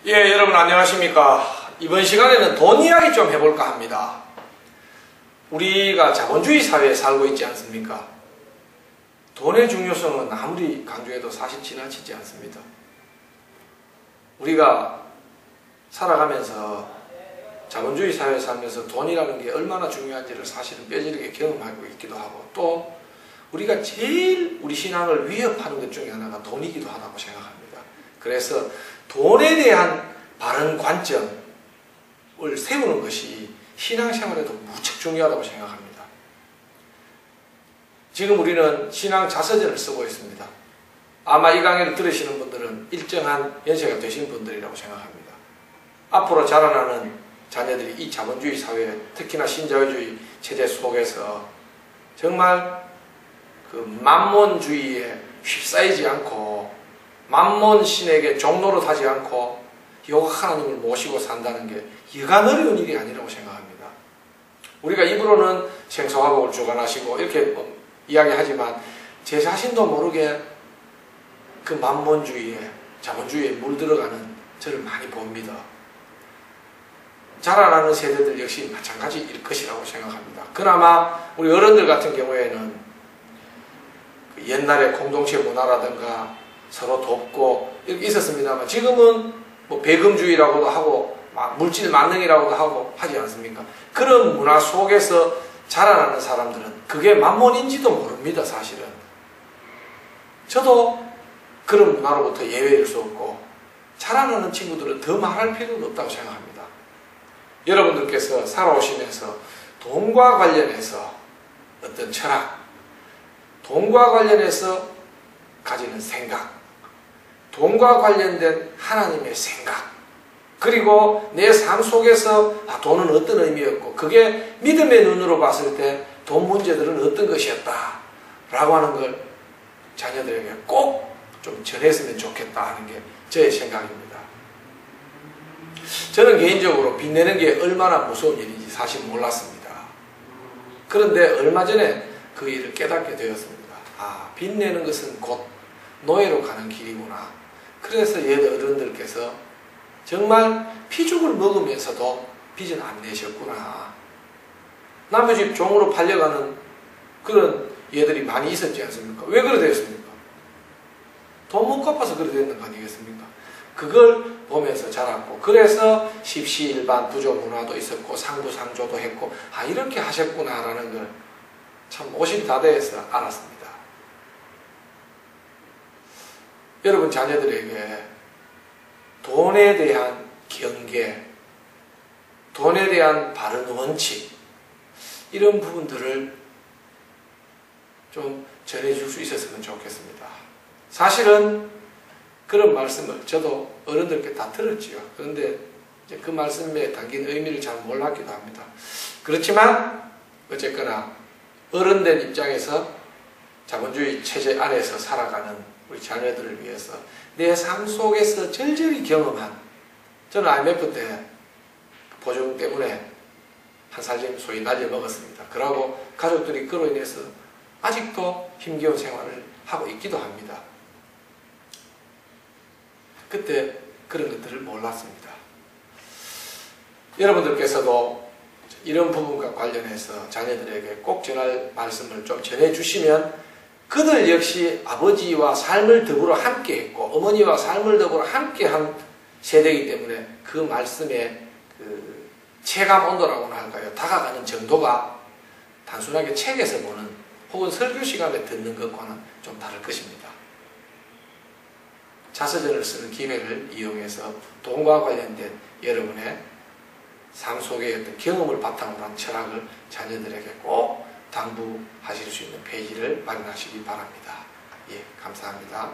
예, 여러분 안녕하십니까. 이번 시간에는 돈 이야기 좀 해볼까 합니다. 우리가 자본주의 사회에 살고 있지 않습니까? 돈의 중요성은 아무리 강조해도 사실 지나치지 않습니다. 우리가 살아가면서 자본주의 사회에 살면서 돈이라는 게 얼마나 중요한지를 사실은 뼈저리게 경험하고 있기도 하고, 또 우리가 제일 우리 신앙을 위협하는 것 중에 하나가 돈이기도 하다고 생각합니다. 그래서 돈에 대한 바른 관점을 세우는 것이 신앙생활에도 무척 중요하다고 생각합니다. 지금 우리는 신앙 자서전을 쓰고 있습니다. 아마 이 강의를 들으시는 분들은 일정한 연세가 되신 분들이라고 생각합니다. 앞으로 자라나는 자녀들이 이 자본주의 사회, 특히나 신자유주의 체제 속에서 정말 그 만몬주의에 휩싸이지 않고 만몬 신에게 종로로 타지 않고 여호와 하나님을 모시고 산다는 게 여간 어려운 일이 아니라고 생각합니다. 우리가 입으로는 생소화복을 주관하시고 이렇게 이야기하지만 제 자신도 모르게 그 만몬주의에, 자본주의에 물들어가는 저를 많이 봅니다. 자라나는 세대들 역시 마찬가지일 것이라고 생각합니다. 그나마 우리 어른들 같은 경우에는 그 옛날에 공동체 문화라든가 서로 돕고 이렇게 있었습니다만 지금은 뭐 배금주의라고도 하고 물질 만능이라고도 하고 하지 않습니까? 그런 문화 속에서 자라나는 사람들은 그게 만몬인지도 모릅니다. 사실은 저도 그런 문화로부터 예외일 수 없고 자라나는 친구들은 더 말할 필요도 없다고 생각합니다. 여러분들께서 살아오시면서 돈과 관련해서 어떤 철학, 돈과 관련해서 가지는 생각, 돈과 관련된 하나님의 생각, 그리고 내 삶 속에서 돈은 어떤 의미였고 그게 믿음의 눈으로 봤을 때 돈 문제들은 어떤 것이었다 라고 하는 걸 자녀들에게 꼭 좀 전했으면 좋겠다 하는 게 제 생각입니다. 저는 개인적으로 빚내는 게 얼마나 무서운 일인지 사실 몰랐습니다. 그런데 얼마 전에 그 일을 깨닫게 되었습니다. 빚내는 것은 곧 노예로 가는 길이구나. 그래서 옛 어른들께서 정말 피죽을 먹으면서도 빚은 안 내셨구나. 남의 집 종으로 팔려가는 그런 예들이 많이 있었지 않습니까? 왜 그래 되었습니까? 돈 못 갚아서 그래 됐는 거 아니겠습니까? 그걸 보면서 자랐고, 그래서 십시일반 부조 문화도 있었고 상부상조도 했고 이렇게 하셨구나라는 걸 참 오십다대에서 알았습니다. 여러분 자녀들에게 돈에 대한 경계, 돈에 대한 바른 원칙, 이런 부분들을 좀 전해줄 수 있었으면 좋겠습니다. 사실은 그런 말씀을 저도 어른들께 다 들었지요. 그런데 이제 그 말씀에 담긴 의미를 잘 몰랐기도 합니다. 그렇지만 어쨌거나 어른된 입장에서 자본주의 체제 안에서 살아가는 우리 자녀들을 위해서 내 삶 속에서 절절히 경험한, 저는 IMF 때 보증 때문에 한 살쯤 소위 날려 먹었습니다. 그러고 가족들이 그로 인해서 아직도 힘겨운 생활을 하고 있기도 합니다. 그때 그런 것들을 몰랐습니다. 여러분들께서도 이런 부분과 관련해서 자녀들에게 꼭 전할 말씀을 좀 전해주시면 그들 역시 아버지와 삶을 더불어 함께 했고 어머니와 삶을 더불어 함께 한 세대이기 때문에 그 말씀의 그 체감 온도라고나 할까요? 다가가는 정도가 단순하게 책에서 보는 혹은 설교 시간에 듣는 것과는 좀 다를 것입니다. 자서전을 쓰는 기회를 이용해서 돈과 관련된 여러분의 삶 속의 어떤 경험을 바탕으로 한 철학을 자녀들에게 꼭 당부하실 수 있는 페이지를 마련하시기 바랍니다. 예, 감사합니다.